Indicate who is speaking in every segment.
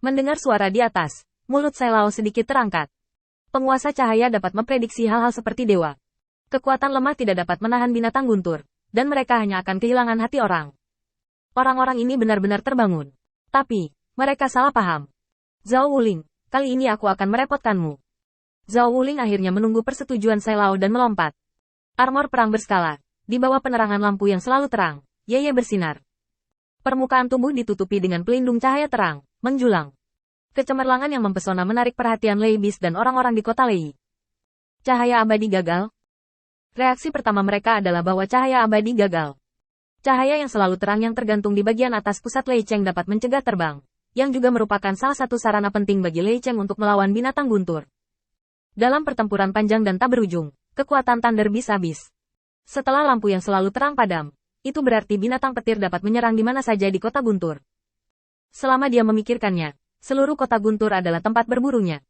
Speaker 1: Mendengar suara di atas, mulut Sai Lao sedikit terangkat. Penguasa cahaya dapat memprediksi hal-hal seperti dewa. Kekuatan lemah tidak dapat menahan binatang guntur, dan mereka hanya akan kehilangan hati orang. Orang-orang ini benar-benar terbangun. Tapi, mereka salah paham. Zhao Wuling, kali ini aku akan merepotkanmu. Zhao Wuling akhirnya menunggu persetujuan Sai Lao dan melompat. Armor perang berskala, di bawah penerangan lampu yang selalu terang, Ye bersinar. Permukaan tubuh ditutupi dengan pelindung cahaya terang, menjulang. Kecemerlangan yang mempesona menarik perhatian Lei Bis dan orang-orang di kota Lei. Cahaya abadi gagal. Reaksi pertama mereka adalah bahwa cahaya abadi gagal. Cahaya yang selalu terang yang tergantung di bagian atas pusat Lei Cheng dapat mencegah terbang, yang juga merupakan salah satu sarana penting bagi Lei Cheng untuk melawan binatang guntur. Dalam pertempuran panjang dan tak berujung, kekuatan Thunder Beast habis. Setelah lampu yang selalu terang padam, itu berarti binatang petir dapat menyerang di mana saja di kota guntur. Selama dia memikirkannya, seluruh kota guntur adalah tempat berburunya.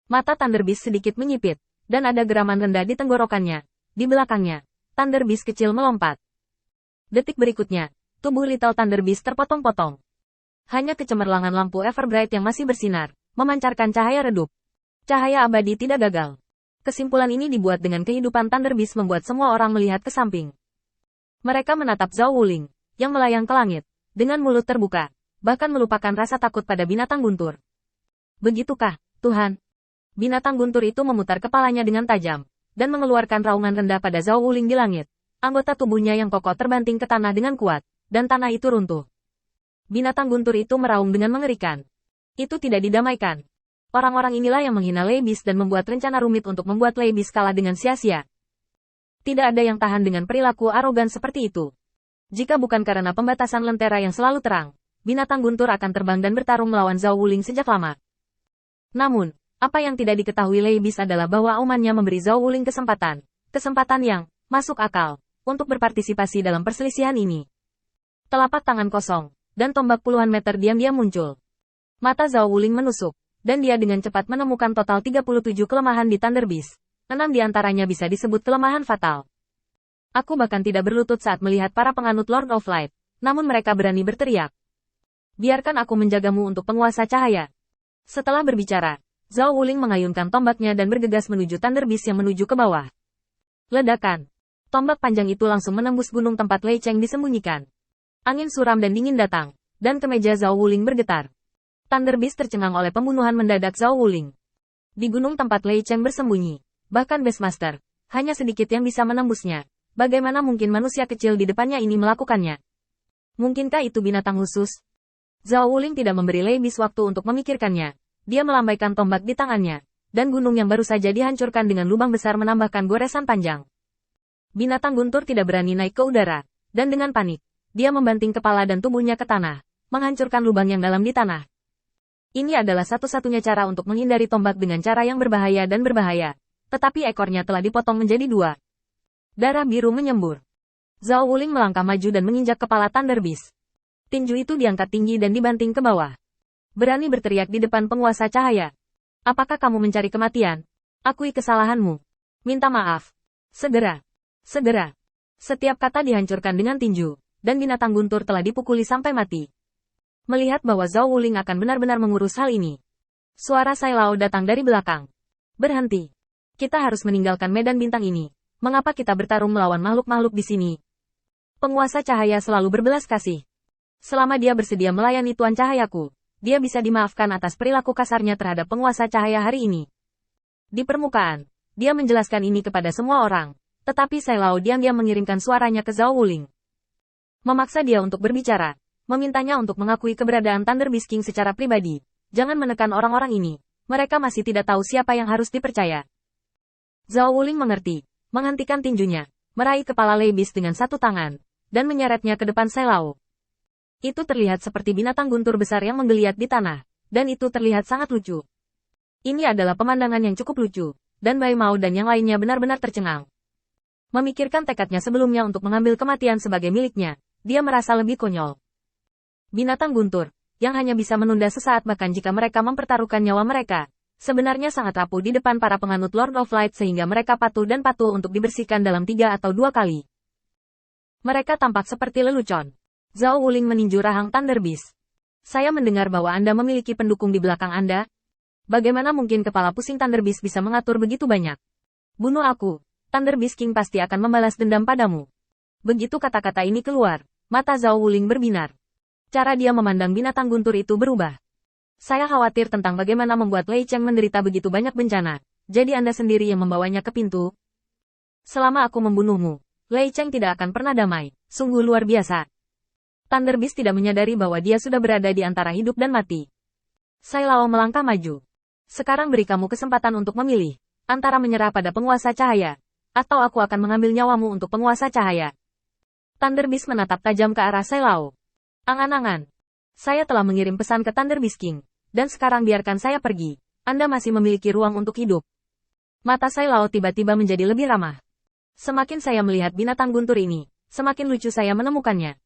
Speaker 1: Mata Thunder Beast sedikit menyipit, dan ada geraman rendah di tenggorokannya. Di belakangnya, Thunder Beast kecil melompat. Detik berikutnya, tubuh Little Thunder Beast terpotong-potong. Hanya kecemerlangan lampu Everbright yang masih bersinar, memancarkan cahaya redup. Cahaya abadi tidak gagal. Kesimpulan ini dibuat dengan kehidupan Thunder Beast membuat semua orang melihat ke samping. Mereka menatap Zhao Wuling, yang melayang ke langit, dengan mulut terbuka, bahkan melupakan rasa takut pada binatang guntur. Begitukah, Tuhan? Binatang guntur itu memutar kepalanya dengan tajam, dan mengeluarkan raungan rendah pada Zhao Wuling di langit. Anggota tubuhnya yang kokoh terbanting ke tanah dengan kuat, dan tanah itu runtuh. Binatang guntur itu meraung dengan mengerikan. Itu tidak didamaikan. Orang-orang inilah yang menghina Lei Bis dan membuat rencana rumit untuk membuat Lei Bis kalah dengan sia-sia. Tidak ada yang tahan dengan perilaku arogan seperti itu. Jika bukan karena pembatasan lentera yang selalu terang, binatang guntur akan terbang dan bertarung melawan Zhao Wuling sejak lama. Namun, apa yang tidak diketahui Lei Bis adalah bahwa aumannya memberi Zhao Wuling kesempatan yang masuk akal untuk berpartisipasi dalam perselisihan ini. Telapak tangan kosong, dan tombak puluhan meter diam-diam muncul. Mata Zhao Wuling menusuk, dan dia dengan cepat menemukan total 37 kelemahan di Thunder Beast. 6 di antaranya bisa disebut kelemahan fatal. Aku bahkan tidak berlutut saat melihat para penganut Lord of Light, namun mereka berani berteriak. Biarkan aku menjagamu untuk penguasa cahaya. Setelah berbicara, Zhao Wuling mengayunkan tombaknya dan bergegas menuju Thunder Beast yang menuju ke bawah. Ledakan. Tombak panjang itu langsung menembus gunung tempat Lei Cheng disembunyikan. Angin suram dan dingin datang, dan kemeja Zhao Wuling bergetar. Thunder Beast tercengang oleh pembunuhan mendadak Zhao Wuling. Di gunung tempat Lei Cheng bersembunyi, bahkan Beastmaster, hanya sedikit yang bisa menembusnya. Bagaimana mungkin manusia kecil di depannya ini melakukannya? Mungkinkah itu binatang khusus? Zhao Wuling tidak memberi Lei Beast waktu untuk memikirkannya. Dia melambaikan tombak di tangannya, dan gunung yang baru saja dihancurkan dengan lubang besar menambahkan goresan panjang. Binatang guntur tidak berani naik ke udara, dan dengan panik, dia membanting kepala dan tubuhnya ke tanah, menghancurkan lubang yang dalam di tanah. Ini adalah satu-satunya cara untuk menghindari tombak dengan cara yang berbahaya dan berbahaya. Tetapi ekornya telah dipotong menjadi 2. Darah biru menyembur. Zhao Wuling melangkah maju dan menginjak kepala Thunder Beast. Tinju itu diangkat tinggi dan dibanting ke bawah. Berani berteriak di depan penguasa cahaya. Apakah kamu mencari kematian? Akui kesalahanmu. Minta maaf. Segera. Segera. Setiap kata dihancurkan dengan tinju, dan binatang guntur telah dipukuli sampai mati. Melihat bahwa Zhao Wuling akan benar-benar mengurus hal ini, suara Sai Lao datang dari belakang. Berhenti. Kita harus meninggalkan medan bintang ini. Mengapa kita bertarung melawan makhluk-makhluk di sini? Penguasa cahaya selalu berbelas kasih. Selama dia bersedia melayani Tuan Cahayaku, dia bisa dimaafkan atas perilaku kasarnya terhadap penguasa cahaya hari ini. Di permukaan, dia menjelaskan ini kepada semua orang. Tetapi Sai Lao diam-diam mengirimkan suaranya ke Zhao Wuling. Memaksa dia untuk berbicara, memintanya untuk mengakui keberadaan Thunder Beast King secara pribadi. Jangan menekan orang-orang ini, mereka masih tidak tahu siapa yang harus dipercaya. Zhao Wuling mengerti, menghentikan tinjunya, meraih kepala Lei Beast dengan satu tangan, dan menyeretnya ke depan Sai Lao. Itu terlihat seperti binatang guntur besar yang menggeliat di tanah, dan itu terlihat sangat lucu. Ini adalah pemandangan yang cukup lucu, dan Bai Mao dan yang lainnya benar-benar tercengang. Memikirkan tekadnya sebelumnya untuk mengambil kematian sebagai miliknya, dia merasa lebih konyol. Binatang guntur, yang hanya bisa menunda sesaat bahkan jika mereka mempertaruhkan nyawa mereka, sebenarnya sangat rapuh di depan para penganut Lord of Light sehingga mereka patuh dan patuh untuk dibersihkan dalam 3 atau 2 kali. Mereka tampak seperti lelucon. Zhao Wuling meninju rahang Thunder Beast. Saya mendengar bahwa Anda memiliki pendukung di belakang Anda. Bagaimana mungkin kepala pusing Thunder Beast bisa mengatur begitu banyak? Bunuh aku. Thunder Beast King pasti akan membalas dendam padamu. Begitu kata-kata ini keluar, mata Zhao Wuling berbinar. Cara dia memandang binatang guntur itu berubah. Saya khawatir tentang bagaimana membuat Lei Cheng menderita begitu banyak bencana. Jadi Anda sendiri yang membawanya ke pintu? Selama aku membunuhmu, Lei Cheng tidak akan pernah damai. Sungguh luar biasa. Thunder Beast tidak menyadari bahwa dia sudah berada di antara hidup dan mati. Sai Lao melangkah maju. Sekarang beri kamu kesempatan untuk memilih, antara menyerah pada penguasa cahaya, atau aku akan mengambil nyawamu untuk penguasa cahaya. Thunder Beast menatap tajam ke arah Sai Lao. Angan-angan. Saya telah mengirim pesan ke Thunder Beast King, dan sekarang biarkan saya pergi. Anda masih memiliki ruang untuk hidup. Mata Sai Lao tiba-tiba menjadi lebih ramah. Semakin saya melihat binatang guntur ini, semakin lucu saya menemukannya.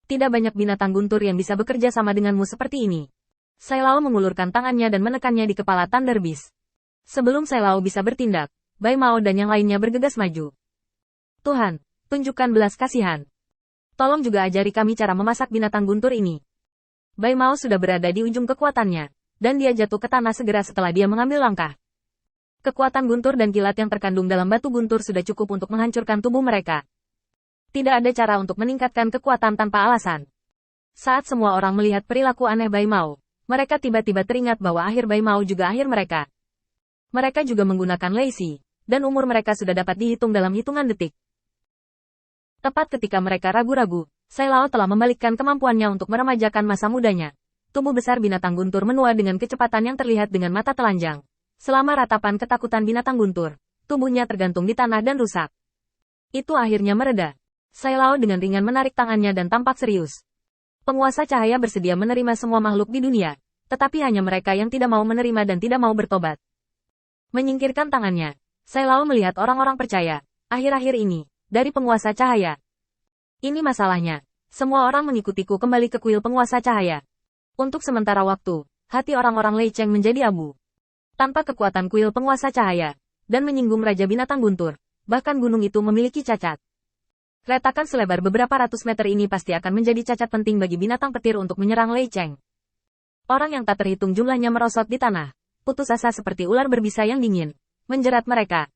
Speaker 1: Tidak banyak binatang guntur yang bisa bekerja sama denganmu seperti ini. Sai Lao mengulurkan tangannya dan menekannya di kepala Thunder Beast. Sebelum Sai Lao bisa bertindak, Bai Mao dan yang lainnya bergegas maju. Tuhan, tunjukkan belas kasihan. Tolong juga ajari kami cara memasak binatang guntur ini. Bai Mao sudah berada di ujung kekuatannya, dan dia jatuh ke tanah segera setelah dia mengambil langkah. Kekuatan guntur dan kilat yang terkandung dalam batu guntur sudah cukup untuk menghancurkan tubuh mereka. Tidak ada cara untuk meningkatkan kekuatan tanpa alasan. Saat semua orang melihat perilaku aneh Bai Mao, mereka tiba-tiba teringat bahwa akhir Bai Mao juga akhir mereka. Mereka juga menggunakan Lei Si, dan umur mereka sudah dapat dihitung dalam hitungan detik. Tepat ketika mereka ragu-ragu, Sai Lao telah membalikkan kemampuannya untuk meremajakan masa mudanya. Tubuh besar binatang guntur menua dengan kecepatan yang terlihat dengan mata telanjang. Selama ratapan ketakutan binatang guntur, tubuhnya tergantung di tanah dan rusak. Itu akhirnya mereda. Sai Lao dengan ringan menarik tangannya dan tampak serius. Penguasa cahaya bersedia menerima semua makhluk di dunia, tetapi hanya mereka yang tidak mau menerima dan tidak mau bertobat. Menyingkirkan tangannya, Sai Lao melihat orang-orang percaya, akhir-akhir ini, dari penguasa cahaya. Ini masalahnya, semua orang mengikutiku kembali ke kuil penguasa cahaya. Untuk sementara waktu, hati orang-orang Lei Cheng menjadi abu. Tanpa kekuatan kuil penguasa cahaya, dan menyinggung Raja Binatang Guntur, bahkan gunung itu memiliki cacat. Retakan selebar beberapa ratus meter ini pasti akan menjadi cacat penting bagi binatang petir untuk menyerang Lei Cheng. Orang yang tak terhitung jumlahnya merosot di tanah, putus asa seperti ular berbisa yang dingin, menjerat mereka.